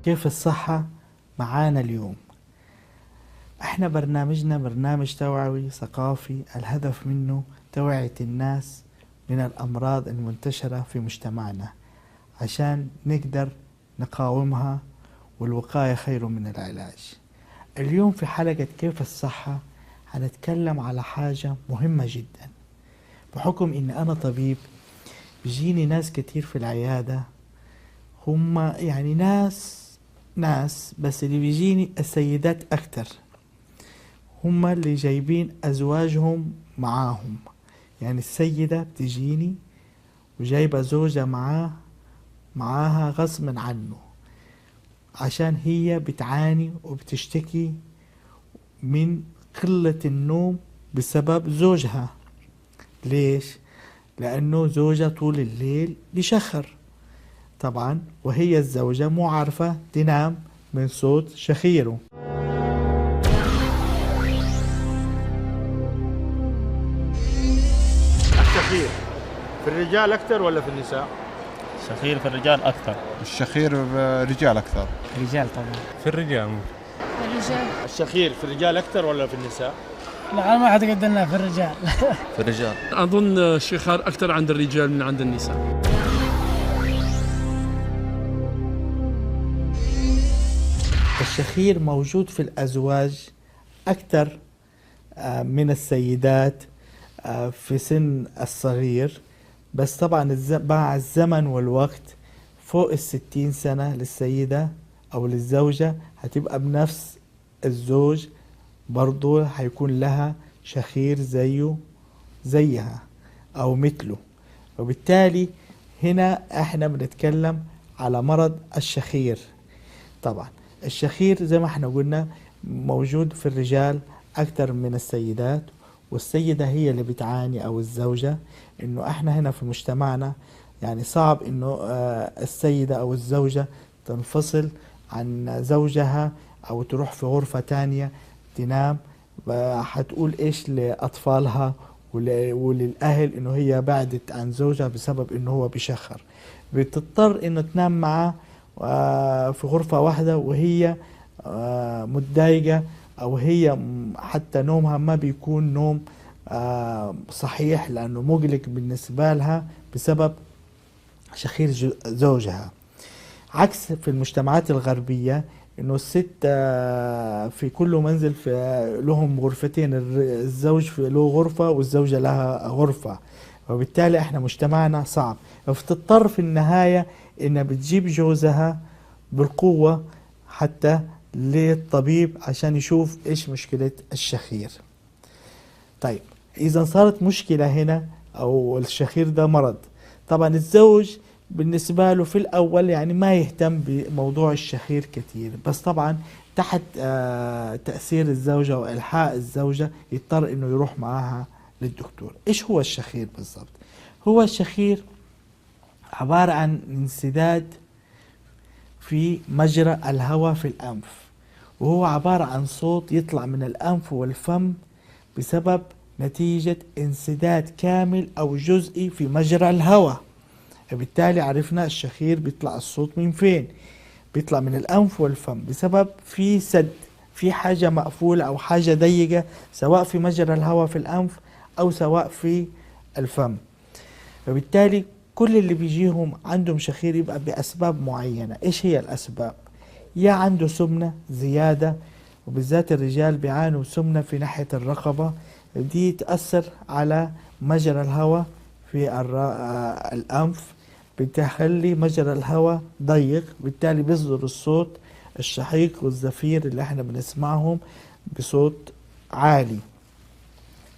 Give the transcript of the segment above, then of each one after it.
كيف الصحة معانا اليوم. احنا برنامجنا برنامج توعوي ثقافي، الهدف منه توعية الناس من الأمراض المنتشرة في مجتمعنا عشان نقدر نقاومها، والوقاية خير من العلاج. اليوم في حلقة كيف الصحة هنتكلم على حاجة مهمة جدا. بحكم ان انا طبيب بيجيني ناس كتير في العيادة، هم يعني ناس بس اللي بيجيني السيدات اكتر، هم اللي جايبين ازواجهم معاهم. يعني السيدة بتجيني وجايبة زوجة معاها غصب عنه، عشان هي بتعاني وبتشتكي من قلة النوم بسبب زوجها. ليش؟ لأنه زوجها طول الليل بيشخر طبعا، وهي الزوجة مو عارفة تنام من صوت شخيره. الشخير في الرجال أكثر ولا في النساء؟ الشخير في الرجال أكثر. الشخير رجال أكثر. رجال طبعا. في الرجال الرجال. الشخير في الرجال أكثر ولا في النساء؟ لا ما حد قدرنا في الرجال. في الرجال. أظن الشخار أكثر عند الرجال من عند النساء. الشخير موجود في الأزواج أكثر من السيدات في سن الصغير، بس طبعا مع الزمن والوقت فوق 60 سنة للسيدة أو للزوجة هتبقى بنفس الزوج برضو هيكون لها شخير زيها أو مثله. وبالتالي هنا احنا بنتكلم على مرض الشخير. طبعا الشخير زي ما احنا قلنا موجود في الرجال أكثر من السيدات، والسيدة هي اللي بتعاني أو الزوجة. إنه احنا هنا في مجتمعنا يعني صعب إنه السيدة أو الزوجة تنفصل عن زوجها أو تروح في غرفة تانية تنام، هتقول إيش لأطفالها وللأهل إنه هي بعدت عن زوجها بسبب إنه هو بيشخر. بتضطر إنه تنام معه في غرفة واحدة وهي متضايقة، أو هي حتى نومها ما بيكون نوم صحيح لأنه مقلق بالنسبة لها بسبب شخير زوجها. عكس في المجتمعات الغربية إنه الست في كل منزل لهم غرفتين، الزوج له غرفة والزوجة لها غرفة، وبالتالي احنا مجتمعنا صعب. فبتضطر في النهاية إنها بتجيب جوزها بالقوة حتى للطبيب عشان يشوف إيش مشكلة الشخير. طيب إذا صارت مشكلة هنا أو الشخير ده مرض، طبعا الزوج بالنسبة له في الأول يعني ما يهتم بموضوع الشخير كتير، بس طبعا تحت تأثير الزوجة وإلحاء الزوجة يضطر إنه يروح معاها للدكتور. إيش هو الشخير بالضبط؟ هو الشخير عبارة عن انسداد في مجرى الهواء في الأنف، وهو عبارة عن صوت يطلع من الأنف والفم بسبب نتيجة انسداد كامل أو جزئي في مجرى الهواء. فبالتالي عرفنا الشخير بيطلع الصوت من فين؟ بيطلع من الأنف والفم بسبب في سد، في حاجة مقفولة أو حاجة ضيقة سواء في مجرى الهواء في الأنف أو سواء في الفم. فبالتالي كل اللي بيجيهم عندهم شخير يبقى بأسباب معينة. إيش هي الأسباب؟ يا عنده سمنة زيادة، وبالذات الرجال بيعانوا سمنة في ناحية الرقبة، دي تأثر على مجرى الهواء في الأنف، بتخلي مجرى الهواء ضيق، بالتالي بيصدر الصوت الشهيق والزفير اللي احنا بنسمعهم بصوت عالي.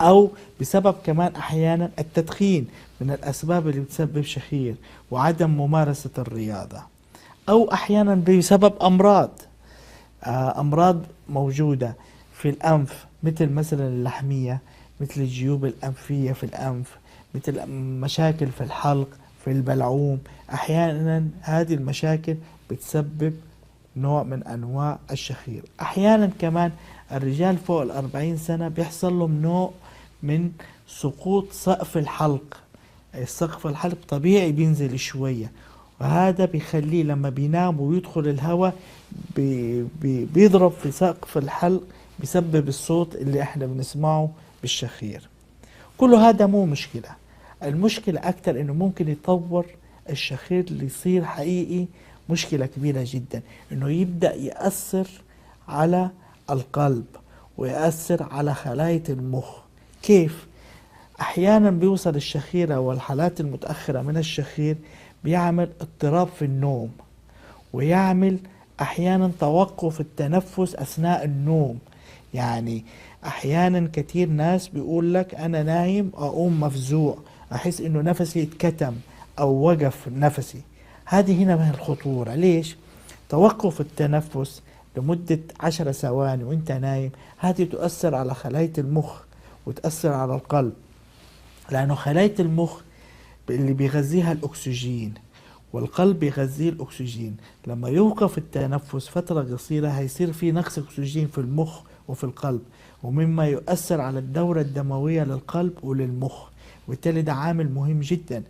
أو بسبب كمان أحيانا التدخين من الأسباب اللي بتسبب شخير، وعدم ممارسة الرياضة. أو أحيانا بسبب أمراض موجودة في الأنف، مثل اللحمية، مثل الجيوب الأنفية في الأنف، مثل مشاكل في الحلق، في البلعوم. أحيانا هذه المشاكل بتسبب نوع من أنواع الشخير. أحيانا كمان الرجال فوق 40 سنة بيحصل لهم نوع من سقوط سقف الحلق. السقف الحلق طبيعي بينزل شوية، وهذا بيخليه لما بينام ويدخل الهواء بيضرب في سقف الحلق، بيسبب الصوت اللي احنا بنسمعه بالشخير. كل هذا مو مشكلة. المشكلة أكتر إنه ممكن يطور الشخير اللي يصير حقيقي مشكلة كبيرة جدا، إنه يبدأ يأثر على القلب ويأثر على خلايا المخ. كيف؟ أحيانا بيوصل الشخير أو الحالات المتأخرة من الشخير بيعمل اضطراب في النوم، ويعمل أحيانا توقف التنفس أثناء النوم. يعني أحيانا كتير ناس بيقول لك أنا نايم أقوم مفزوع، أحس إنه نفسي اتكتم أو وقف نفسي. هذه هنا من الخطورة. ليش؟ توقف التنفس لمدة 10 ثواني وانت نايم، هذه تؤثر على خلايا المخ وتأثر على القلب، لأنه خلايا المخ اللي بيغذيها الأكسجين، والقلب بيغذيه الأكسجين. لما يوقف التنفس فترة قصيرة هيصير في نقص أكسجين في المخ وفي القلب، ومما يؤثر على الدورة الدموية للقلب وللمخ، وبالتالي ده عامل مهم جدا.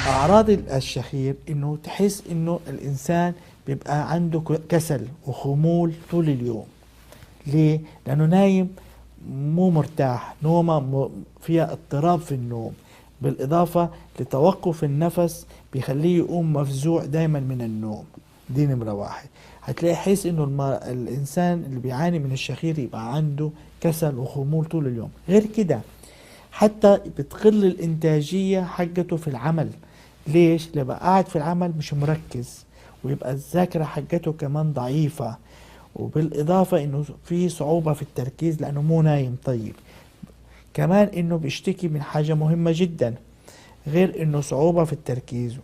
أعراض الشخير إنه تحس إنه الإنسان بيبقى عنده كسل وخمول طول اليوم. ليه؟ لأنه نايم مو مرتاح، نومه فيها اضطراب في النوم، بالإضافة لتوقف النفس بيخليه يقوم مفزوع دايما من النوم. دي نمرة واحد. هتلاقي حس إنه الإنسان اللي بيعاني من الشخير يبقى عنده كسل وخمول طول اليوم. غير كده حتى بتقل الإنتاجية حقته في العمل. ليش؟ لما قاعد في العمل مش مركز، ويبقى الذاكرة حقته كمان ضعيفة، وبالإضافة إنه في صعوبة في التركيز لأنه مو نايم. طيب كمان إنه بيشتكي من حاجة مهمة جدا، غير إنه صعوبة في التركيز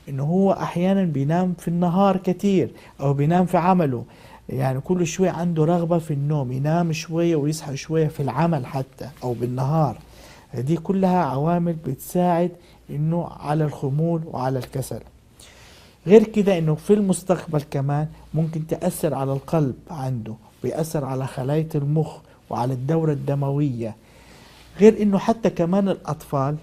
إنه هو أحيانا بينام في النهار كتير أو بينام في عمله، يعني كل شوية عنده رغبة في النوم، ينام شوية ويصحى شوية في العمل حتى أو بالنهار. دي كلها عوامل بتساعد إنه على الخمول وعلى الكسل. غير كده إنه في المستقبل كمان ممكن تأثر على القلب عنده، بيأثر على خلايا المخ وعلى الدورة الدموية. غير إنه حتى كمان الأطفال،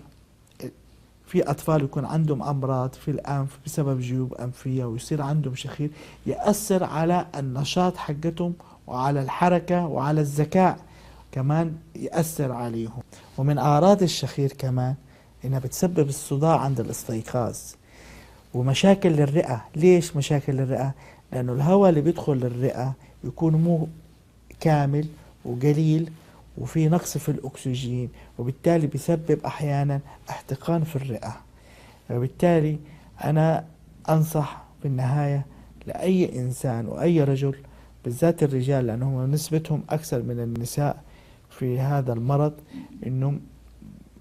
في أطفال يكون عندهم أمراض في الأنف بسبب جيوب أنفية ويصير عندهم شخير، يأثر على النشاط حقتهم وعلى الحركة وعلى الذكاء كمان يأثر عليهم. ومن أعراض الشخير كمان إنها بتسبب الصداع عند الاستيقاظ ومشاكل للرئة. ليش مشاكل للرئة؟ لأنه الهواء اللي بيدخل للرئة يكون مو كامل وقليل، وفي نقص في الأكسجين، وبالتالي بيسبب أحيانا احتقان في الرئة. وبالتالي أنا أنصح في النهاية لأي إنسان وأي رجل، بالذات الرجال لأنهم نسبتهم أكثر من النساء في هذا المرض، إنهم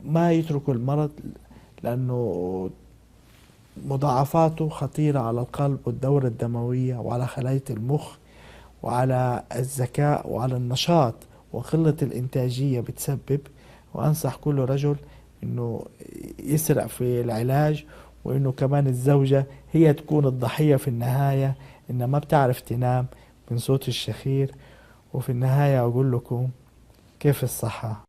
ما يتركوا المرض، لأنه مضاعفاته خطيرة على القلب والدورة الدموية وعلى خلايا المخ وعلى الذكاء وعلى النشاط، وقلة الإنتاجية بتسبب. وأنصح كل رجل إنه يسرع في العلاج، وإنه كمان الزوجة هي تكون الضحية في النهاية، إنها ما بتعرف تنام من صوت الشخير. وفي النهاية أقول لكم كيف الصحة.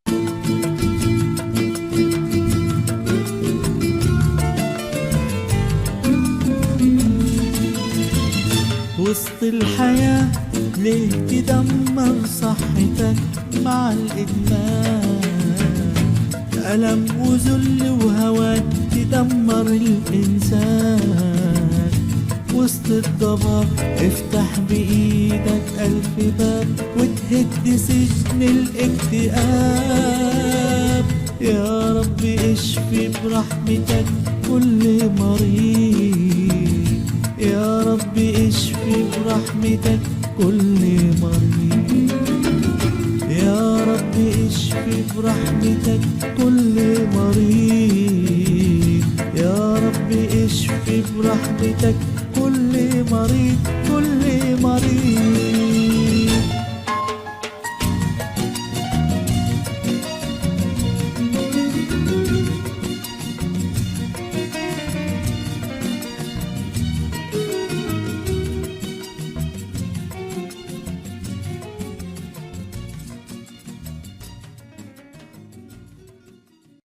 وسط الحياة ليه تدمر صحتك مع الإدمان؟ ألم وذل وهوان تدمر الإنسان. وسط الضباب افتح بإيدك 1000 باب وتهد سجن الاكتئاب. يا رب اشفي برحمتك كل مريض، يا رب اشفي برحمتك كل مريض، يا رب اشفي برحمتك كل مريض، يا رب اشفي برحمتك